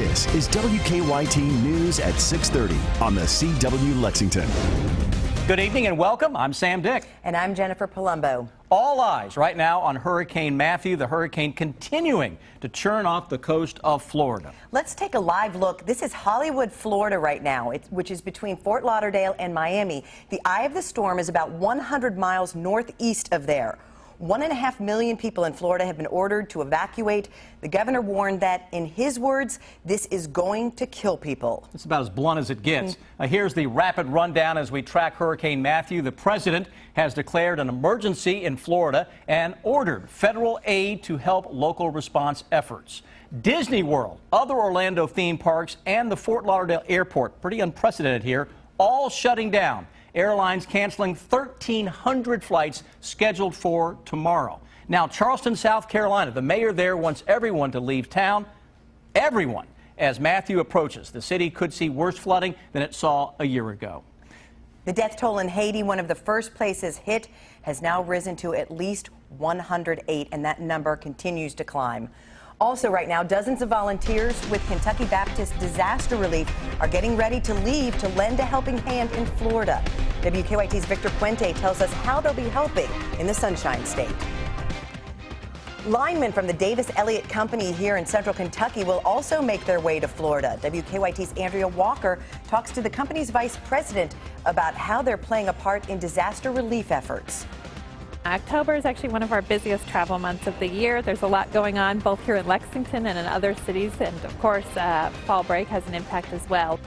This is WKYT News at 6:30 on the CW Lexington. Good evening and welcome. I'm Sam Dick. And I'm Jennifer Palumbo. All eyes right now on Hurricane Matthew, the hurricane continuing to churn off the coast of Florida. Let's take a live look. This is Hollywood, Florida right now, which is between Fort Lauderdale and Miami. The eye of the storm is about 100 miles northeast of there. 1.5 million people in Florida have been ordered to evacuate. The governor warned that, in his words, this is going to kill people. It's about as blunt as it gets. Here's the rapid rundown as we track Hurricane Matthew. The president has declared an emergency in Florida and ordered federal aid to help local response efforts. Disney World, other Orlando theme parks, and the Fort Lauderdale airport, pretty unprecedented here, all shutting down. Airlines canceling 1,300 flights scheduled for tomorrow. Now, Charleston, South Carolina, the mayor there wants everyone to leave town. Everyone. As Matthew approaches, the city could see worse flooding than it saw a year ago. The death toll in Haiti, one of the first places hit, has now risen to at least 108, and that number continues to climb. Also right now, dozens of volunteers with Kentucky Baptist Disaster Relief are getting ready to leave to lend a helping hand in Florida. WKYT's Victor Puente tells us how they'll be helping in the Sunshine State. Linemen from the Davis Elliott Company here in central Kentucky will also make their way to Florida. WKYT's Andrea Walker talks to the company's vice president about how they're playing a part in disaster relief efforts. October is actually one of our busiest travel months of the year. There's a lot going on both here in Lexington and in other cities, and of course fall break has an impact as well.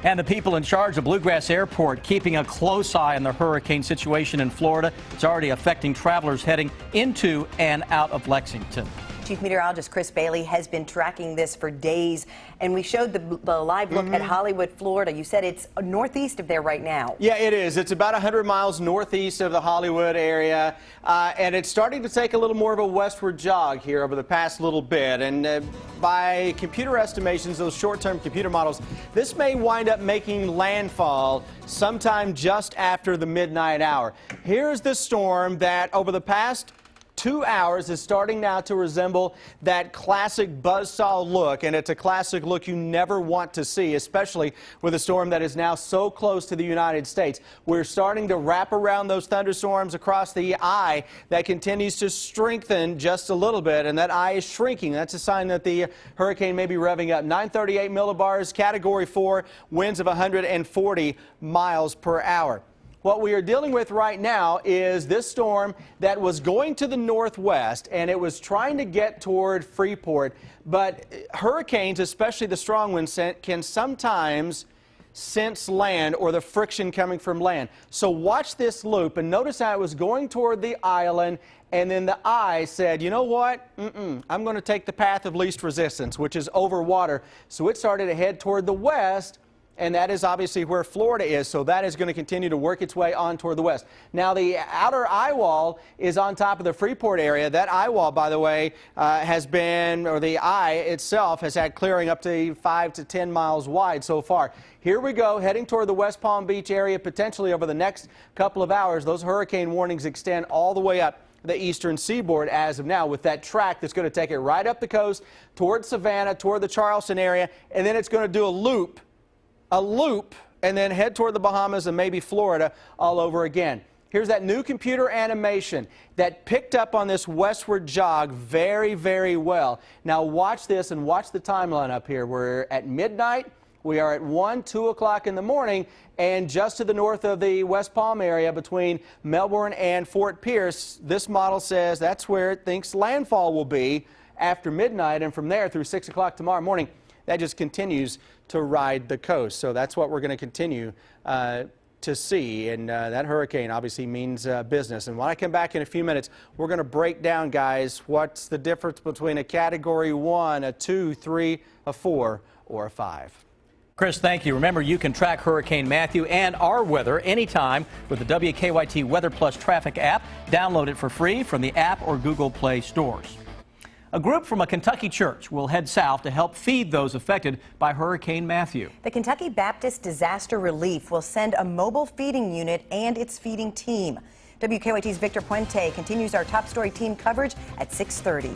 And the people in charge of Bluegrass Airport keeping a close eye on the hurricane situation in Florida. It's already affecting travelers heading into and out of Lexington. Chief Meteorologist Chris Bailey has been tracking this for days, and we showed the live look at Hollywood, Florida. You said it's northeast of there right now. Yeah, it is. It's about 100 miles northeast of the Hollywood area, and it's starting to take a little more of a westward jog here over the past little bit. And by computer estimations, those short-term computer models, this may wind up making landfall sometime just after the midnight hour. Here's the storm that over the past 2 hours is starting now to resemble that classic buzzsaw look, and it's a classic look you never want to see, especially with a storm that is now so close to the United States. We're starting to wrap around those thunderstorms across the eye that continues to strengthen just a little bit, and that eye is shrinking. That's a sign that the hurricane may be revving up. 938 millibars, Category 4, winds of 140 miles per hour. What we are dealing with right now is this storm that was going to the northwest, and it was trying to get toward Freeport. But hurricanes, especially the strong ones, can sometimes sense land or the friction coming from land. So watch this loop and notice how it was going toward the island, and then the eye said, you know what, I'm going to take the path of least resistance, which is over water. So it started to head toward the west. And that is obviously where Florida is, so that is going to continue to work its way on toward the west. Now, the outer eye wall is on top of the Freeport area. That eye wall, by the way, has been, or the eye itself has had clearing up to 5 to 10 miles wide so far. Here we go, heading toward the West Palm Beach area, potentially over the next couple of hours. Those hurricane warnings extend all the way up the eastern seaboard as of now, with that track that's going to take it right up the coast toward Savannah, toward the Charleston area, and then it's going to do a loop, and then head toward the Bahamas and maybe Florida all over again. Here's that new computer animation that picked up on this westward jog very, very well. Now watch this and watch the timeline up here. We're at midnight. We are at 1, 2 o'clock in the morning, and just to the north of the West Palm area between Melbourne and Fort Pierce, this model says that's where it thinks landfall will be after midnight, and from there through 6 o'clock tomorrow morning, that just continues to ride the coast. So that's what we're going to continue to see. And that hurricane obviously means business. And when I come back in a few minutes, we're going to break down, guys, what's the difference between a Category 1, a 2, 3, a 4, or a 5. Chris, thank you. Remember, you can track Hurricane Matthew and our weather anytime with the WKYT Weather Plus Traffic app. Download it for free from the app or Google Play stores. A group from a Kentucky church will head south to help feed those affected by Hurricane Matthew. The Kentucky Baptist Disaster Relief will send a mobile feeding unit and its feeding team. WKYT's Victor Puente continues our top story team coverage at 6:30.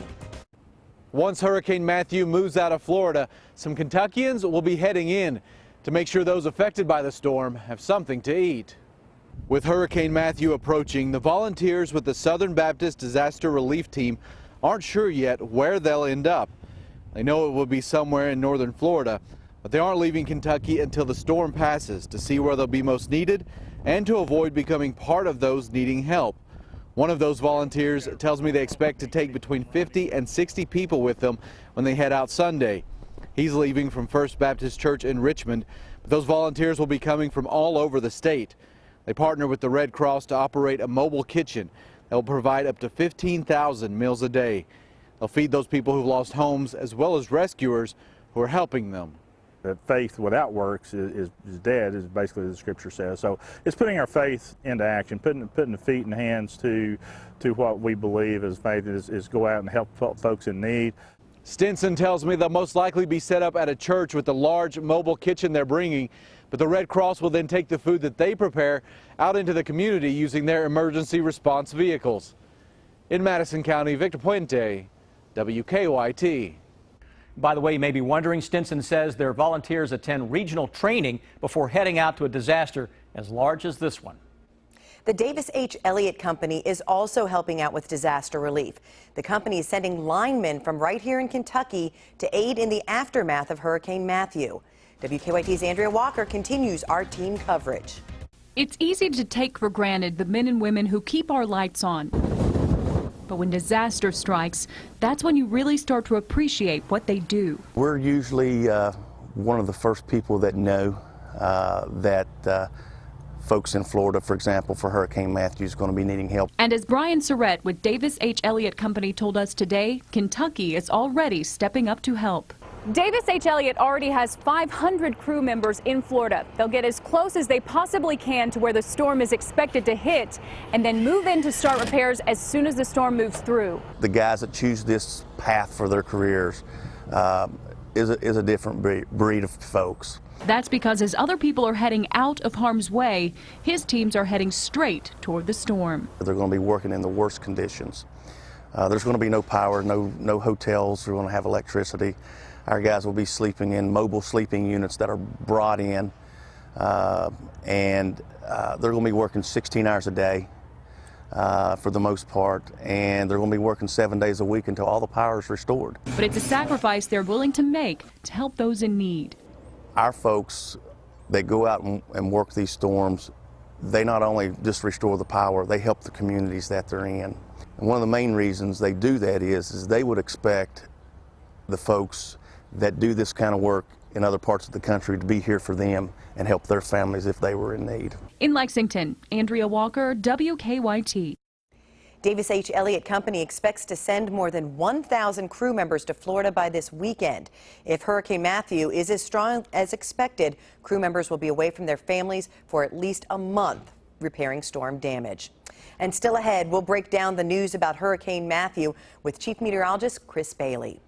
Once Hurricane Matthew moves out of Florida, some Kentuckians will be heading in to make sure those affected by the storm have something to eat. With Hurricane Matthew approaching, the volunteers with the Southern Baptist Disaster Relief Team aren't sure yet where they'll end up. They know it will be somewhere in northern Florida, but they aren't leaving Kentucky until the storm passes to see where they'll be most needed and to avoid becoming part of those needing help. One of those volunteers tells me they expect to take between 50 and 60 people with them when they head out Sunday. He's leaving from First Baptist Church in Richmond, but those volunteers will be coming from all over the state. They partner with the Red Cross to operate a mobile kitchen that will provide up to 15,000 meals a day. They'll feed those people who've lost homes as well as rescuers who are helping them. That faith without works is dead, is basically the scripture says. So it's putting our faith into action, putting the feet and hands to what we believe as faith is go out and help folks in need. Stinson tells me they'll most likely be set up at a church with the large mobile kitchen they're bringing, but the Red Cross will then take the food that they prepare out into the community using their emergency response vehicles. In Madison County, Victor Puente, WKYT. By the way, you may be wondering, Stinson says their volunteers attend regional training before heading out to a disaster as large as this one. The Davis H. Elliott Company is also helping out with disaster relief. The company is sending linemen from right here in Kentucky to aid in the aftermath of Hurricane Matthew. WKYT's Andrea Walker continues our team coverage. It's easy to take for granted the men and women who keep our lights on. But when disaster strikes, that's when you really start to appreciate what they do. We're usually one of the first people that know that folks in Florida, for example, for Hurricane Matthew is going to be needing help. And as Brian Surrett with Davis H. Elliott Company told us today, Kentucky is already stepping up to help. Davis H. Elliott already has 500 crew members in Florida. They'll get as close as they possibly can to where the storm is expected to hit and then move in to start repairs as soon as the storm moves through. The guys that choose this path for their careers is a different breed of folks. That's because as other people are heading out of harm's way, his teams are heading straight toward the storm. They're going to be working in the worst conditions. There's going to be no power, no hotels. We're going to have electricity. Our guys will be sleeping in mobile sleeping units that are brought in, and they're going to be working 16 hours a day for the most part, and they're going to be working 7 days a week until all the power is restored. But it's a sacrifice they're willing to make to help those in need. Our folks that go out and work these storms, they not only just restore the power, they help the communities that they're in. And one of the main reasons they do that is they would expect the folks that do this kind of work in other parts of the country to be here for them and help their families if they were in need. In Lexington, Andrea Walker, WKYT. Davis H. Elliott Company expects to send more than 1,000 crew members to Florida by this weekend. If Hurricane Matthew is as strong as expected, crew members will be away from their families for at least a month repairing storm damage. And still ahead, we'll break down the news about Hurricane Matthew with Chief Meteorologist Chris Bailey.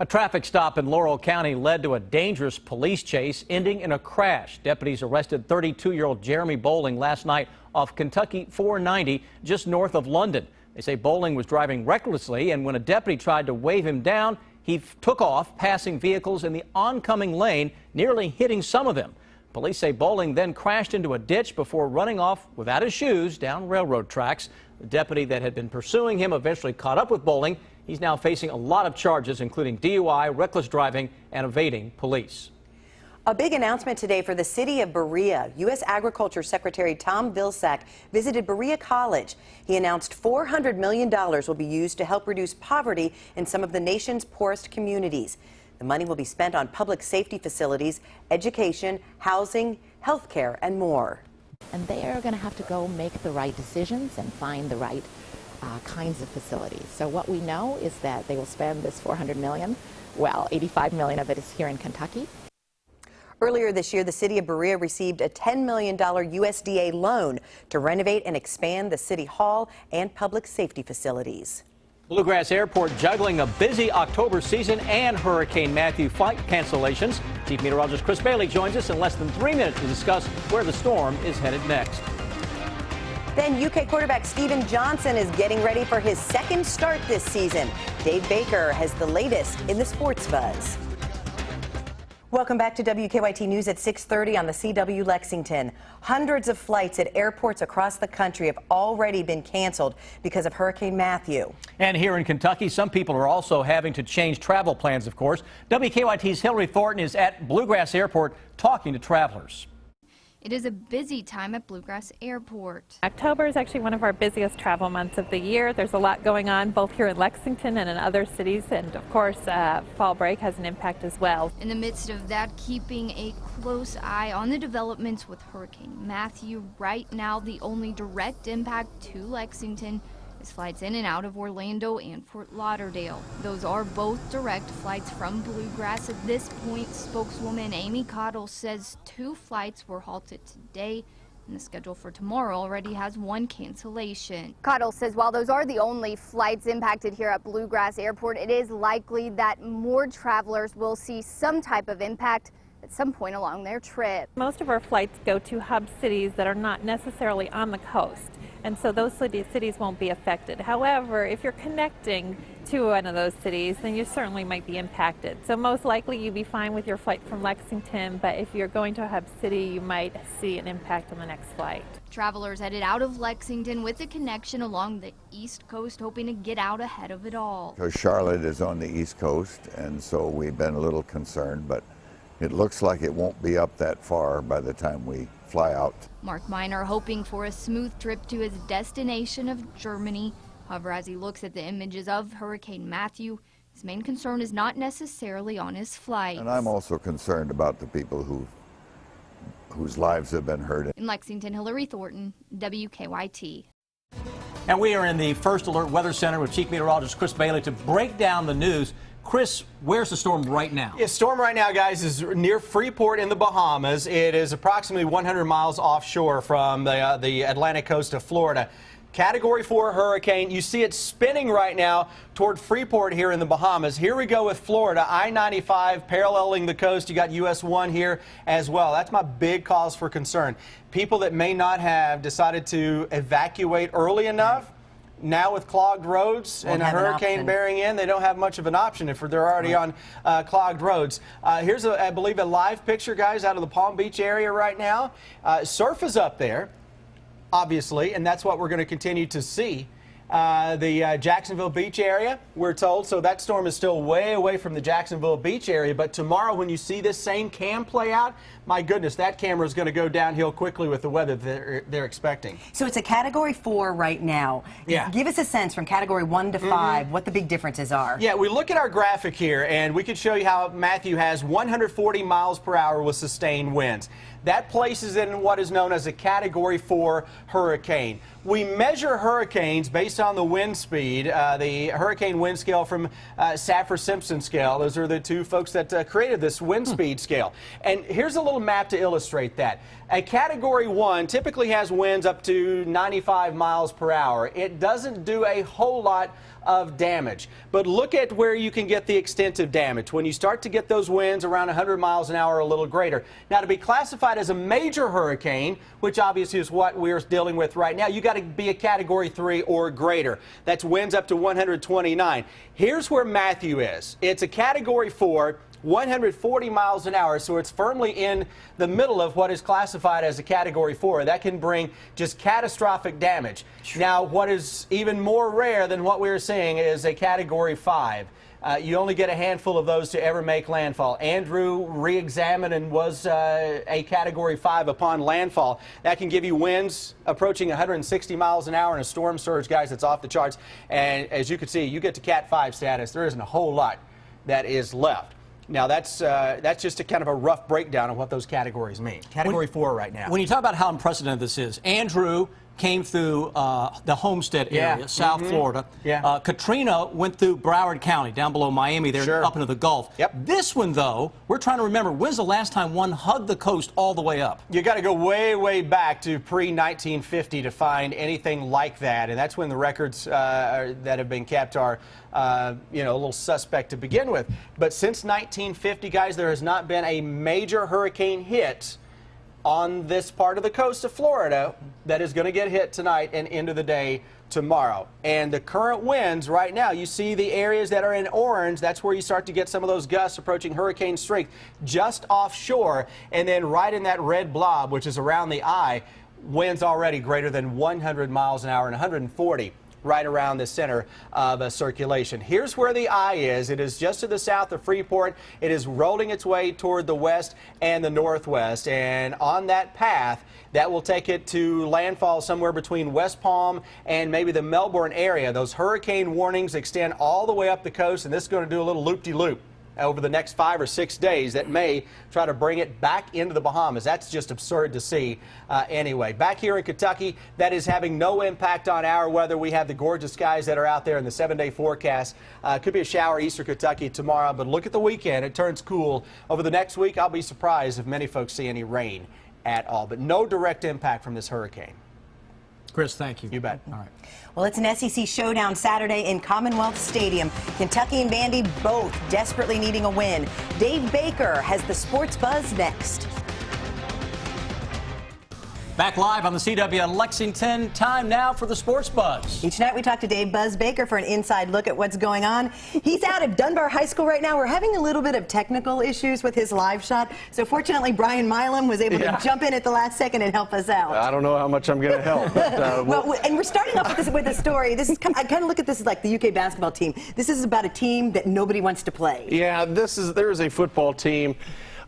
A traffic stop in Laurel County led to a dangerous police chase ending in a crash. Deputies arrested 32-year-old Jeremy Bowling last night off Kentucky 490 just north of London. They say Bowling was driving recklessly, and when a deputy tried to wave him down, he took off, passing vehicles in the oncoming lane, nearly hitting some of them. Police say Bowling then crashed into a ditch before running off without his shoes down railroad tracks. The deputy that had been pursuing him eventually caught up with Bowling. He's now facing a lot of charges, including DUI, reckless driving, and evading police. A big announcement today for the city of Berea. U.S. Agriculture Secretary Tom Vilsack visited Berea College. He announced $400 million will be used to help reduce poverty in some of the nation's poorest communities. The money will be spent on public safety facilities, education, housing, health care, and more. And they are going to have to go make the right decisions and find the right kinds of facilities. So what we know is that they will spend this $400 million. Well, $85 million of it is here in Kentucky. Earlier this year, the city of Berea received a $10 million USDA loan to renovate and expand the city hall and public safety facilities. Bluegrass Airport juggling a busy October season and Hurricane Matthew flight cancellations. Chief Meteorologist Chris Bailey joins us in less than 3 minutes to discuss where the storm is headed next. Then UK quarterback Steven Johnson is getting ready for his second start this season. Dave Baker has the latest in the sports buzz. Welcome back to WKYT News at 6:30 on the CW Lexington. Hundreds of flights at airports across the country have already been canceled because of Hurricane Matthew. And here in Kentucky, some people are also having to change travel plans, of course. WKYT's Hillary Thornton is at Bluegrass Airport talking to travelers. It is a busy time at Bluegrass Airport. October is actually one of our busiest travel months of the year. There's a lot going on both here in Lexington and in other cities, and of course fall break has an impact as well. In the midst of that, keeping a close eye on the developments with Hurricane Matthew. Right now, the only direct impact to Lexington is flights in and out of Orlando and Fort Lauderdale. Those are both direct flights from Bluegrass. At this point, spokeswoman Amy Cottle says 2 flights were halted today, and the schedule for tomorrow already has 1 cancellation. Cottle says while those are the only flights impacted here at Bluegrass Airport, it is likely that more travelers will see some type of impact at some point along their trip. Most of our flights go to hub cities that are not necessarily on the coast, and so those cities won't be affected. However, if you're connecting to one of those cities, then you certainly might be impacted. So most likely you'd be fine with your flight from Lexington, but if you're going to a hub city, you might see an impact on the next flight. Travelers headed out of Lexington with a connection along the East Coast, hoping to get out ahead of it all. Because Charlotte is on the East Coast, and so we've been a little concerned, but it looks like it won't be up that far by the time we fly out. Mark Miner hoping for a smooth trip to his destination of Germany. However, as he looks at the images of Hurricane Matthew, his main concern is not necessarily on his flight. And I'm also concerned about the people whose lives have been hurt. In Lexington, Hillary Thornton, WKYT. And we are in the First Alert Weather Center with Chief Meteorologist Chris Bailey to break down the news. Chris, where's the storm right now? The storm right now, guys, is near Freeport in the Bahamas. It is approximately 100 miles offshore from the Atlantic coast of Florida. Category 4 hurricane. You see it spinning right now toward Freeport here in the Bahamas. Here we go with Florida. I-95 paralleling the coast. You got US 1 here as well. That's my big cause for concern. People that may not have decided to evacuate early enough. Now with clogged roads and a hurricane bearing in, they don't have much of an option if they're already on clogged roads. Here's, I believe, a live picture, guys, out of the Palm Beach area right now. Surf is up there, obviously, and that's what we're going to continue to see. The Jacksonville Beach area, we're told, so that storm is still way away from the Jacksonville Beach area. But tomorrow, when you see this same cam play out, my goodness, that camera is going to go downhill quickly with the weather they're expecting. So it's a Category 4 right now. Yeah. Give us a sense from Category 1 to 5 what the big differences are. Yeah, we look at our graphic here, and we can show you how Matthew has 140 miles per hour with sustained winds. That places it in what is known as a Category 4 hurricane. We measure hurricanes based on the wind speed, the hurricane wind scale from Saffir-Simpson scale. Those are the 2 folks that created this wind speed scale. And here's a little map to illustrate that. A Category 1 typically has winds up to 95 miles per hour. It doesn't do a whole lot of damage. But look at where you can get the extent of damage. When you start to get those winds around 100 miles an hour or a little greater. Now, to be classified as a major hurricane, which obviously is what we're dealing with right now, you got to be a Category 3 or greater. That's winds up to 129. Here's where Matthew is. It's a Category 4. 140 miles an hour, so it's firmly in the middle of what is classified as a Category 4. That can bring just catastrophic damage. Now, what is even more rare than what we're seeing is a Category 5. You only get a handful of those to ever make landfall. Andrew re-examined and was a Category 5 upon landfall. That can give you winds approaching 160 miles an hour and a storm surge, guys, that's off the charts. And as you can see, you get to Cat 5 status. There isn't a whole lot that is left. Now, that's just a kind of a rough breakdown of what those categories mean. Category 4 right now. When you talk about how unprecedented this is, Andrew came through the Homestead area, South Florida. Yeah. Katrina went through Broward County, down below Miami, there up into the Gulf. Yep. This one, though, we're trying to remember, when's the last time one hugged the coast all the way up? You got to go way, way back to pre-1950 to find anything like that, and that's when the records that have been kept are, a little suspect to begin with. But since 1950, guys, there has not been a major hurricane hit on this part of the coast of Florida that is going to get hit tonight and into the day tomorrow. And the current winds right now, you see the areas that are in orange, that's where you start to get some of those gusts approaching hurricane strength just offshore. And then right in that red blob, which is around the eye, winds already greater than 100 miles an hour and 140 right around the center of a circulation. Here's where the eye is. It is just to the south of Freeport. It is rolling its way toward the west and the northwest. And on that path, that will take it to landfall somewhere between West Palm and maybe the Melbourne area. Those hurricane warnings extend all the way up the coast, and this is going to do a little loop-de-loop over the next 5 or 6 days that may try to bring it back into the Bahamas. That's just absurd to see anyway. Back here in Kentucky, that is having no impact on our weather. We have the gorgeous skies that are out there in the 7-day forecast. Could be a shower eastern Kentucky tomorrow, but look at the weekend. It turns cool. Over the next week, I'll be surprised if many folks see any rain at all, but no direct impact from this hurricane. Chris, thank you. You bet. All right. Well, it's an SEC showdown Saturday in Commonwealth Stadium. Kentucky and Vandy both desperately needing a win. Dave Baker has the sports buzz next. Back live on the CW in Lexington. Time now for the Sports Buzz. Each night we talk to Dave Buzz Baker for an inside look at what's going on. He's out at Dunbar High School right now. We're having a little bit of technical issues with his live shot. So fortunately, Brian Milam was able to jump in at the last second and help us out. I don't know how much I'm going to help. But, well, and we're starting off with a story. This is I kind of look at this as like the UK basketball team. This is about a team that nobody wants to play. Yeah, there is a football team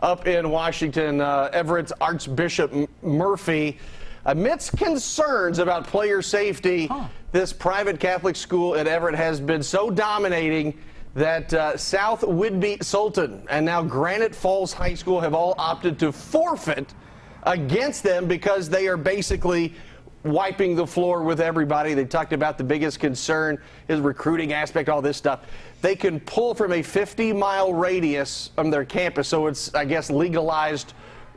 up in Washington. Everett's Archbishop Murphy, amidst concerns about player safety, this private Catholic school at Everett has been so dominating that South Whidbey Sultan and now Granite Falls High School have all opted to forfeit against them because they are basically wiping the floor with everybody. They talked about the biggest concern is recruiting aspect, all this stuff. They can pull from a 50-mile radius from their campus, so it's, I guess, legalized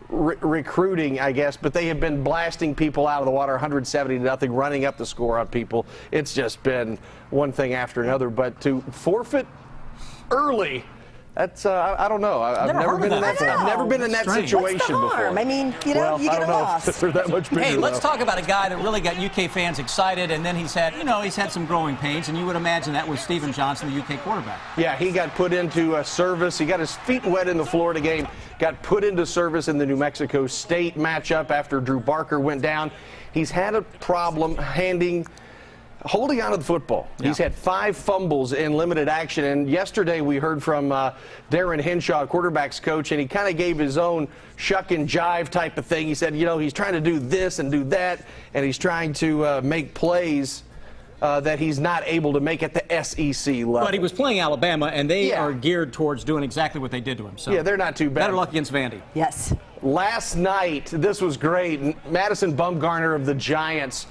recruiting, I guess, but they have been blasting people out of the water 170-0, running up the score on people. It's just been one thing after another, but to forfeit early, that's I don't know. I've never been in that situation What's the harm? before. I mean, you know, well, you get I don't a know loss. if they're that much bigger. Hey, let's talk about a guy that really got UK fans excited, and then he's had some growing pains, and you would imagine that was Stephen Johnson, the UK quarterback. Yeah, he got put into service. He got his feet wet in the Florida game, got put into service in the New Mexico State matchup after Drew Barker went down. He's had a problem holding on to the football. Yeah. He's had 5 fumbles in limited action, and yesterday we heard from Darren Henshaw, quarterback's coach, and he kind of gave his own shuck and jive type of thing. He said, he's trying to do this and do that, and he's trying to make plays that he's not able to make at the SEC level. But he was playing Alabama, and they are geared towards doing exactly what they did to him. So yeah, they're not too bad. Better luck against Vandy. Yes. Last night, this was great. Madison Bumgarner of the Giants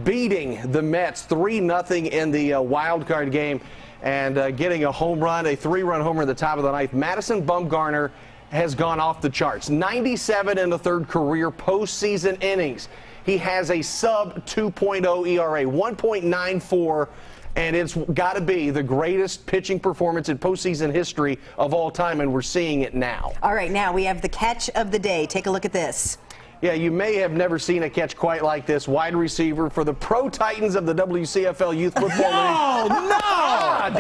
beating the Mets 3-0 in the wild card game and getting a home run, a 3-run homer at the top of the ninth. Madison Bumgarner has gone off the charts. 97 in the third career postseason innings. He has a sub 2.0 ERA, 1.94, and it's got to be the greatest pitching performance in postseason history of all time, and we're seeing it now. All right, now we have the catch of the day. Take a look at this. Yeah, you may have never seen a catch quite like this. Wide receiver for the Pro Titans of the WCFL Youth Football League.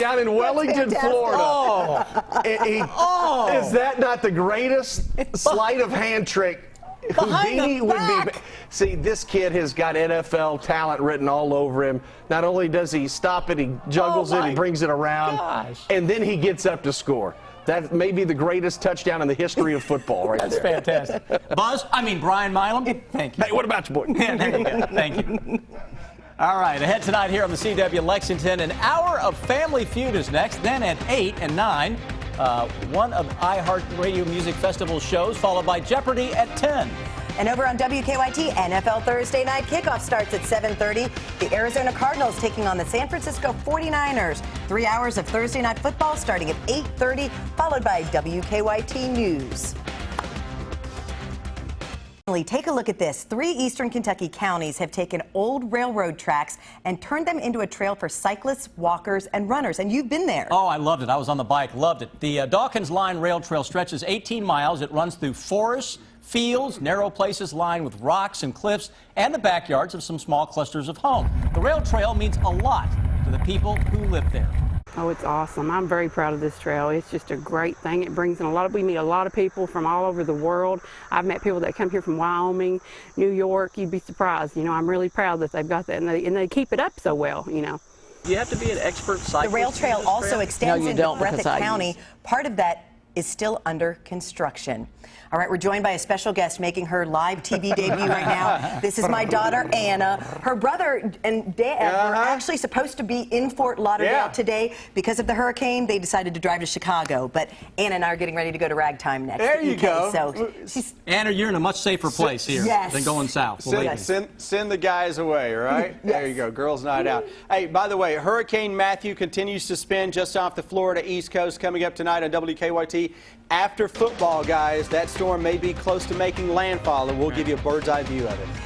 Down in Wellington, Florida. Is that not the greatest sleight of hand trick? Houdini would be. See, this kid has got NFL talent written all over him. Not only does he stop it, he juggles it, he brings it around, and then he gets up to score. That may be the greatest touchdown in the history of football right That's there. fantastic. Brian Milam, thank you. Hey, what about your boy? Yeah, there you go. Thank you. All right, ahead tonight here on the CW Lexington, an hour of Family Feud is next. Then at 8 and 9, one of iHeartRadio Music Festival shows, followed by Jeopardy at 10. And over on WKYT, NFL Thursday night kickoff starts at 7:30. The Arizona Cardinals taking on the San Francisco 49ers. 3 hours of Thursday night football starting at 8:30, followed by WKYT News. Take a look at this. 3 eastern Kentucky counties have taken old railroad tracks and turned them into a trail for cyclists, walkers, and runners. And you've been there. Oh, I loved it. I was on the bike. Loved it. The Dawkins Line Rail Trail stretches 18 miles. It runs through forests, fields, narrow places lined with rocks and cliffs, and the backyards of some small clusters of homes. The rail trail means a lot to the people who live there. Oh, it's awesome. I'm very proud of this trail. It's just a great thing. It brings in we meet a lot of people from all over the world. I've met people that come here from Wyoming, New York. You'd be surprised. You know, I'm really proud that they've got that, and they keep it up so well, you know. Do you have to be an expert cyclist? The rail trail also extends into Breathitt County. Part of that is still under construction. All right, we're joined by a special guest making her live TV debut right now. This is my daughter, Anna. Her brother and dad were actually supposed to be in Fort Lauderdale today. Because of the hurricane, they decided to drive to Chicago. But Anna and I are getting ready to go to Ragtime next. There you go. So Anna, you're in a much safer place here than going south. Send the guys away, right? Yes. There you go. Girls' night out. Hey, by the way, Hurricane Matthew continues to spin just off the Florida East Coast, coming up tonight on WKYT. After football, guys, that storm may be close to making landfall, and we'll give you a bird's eye view of it.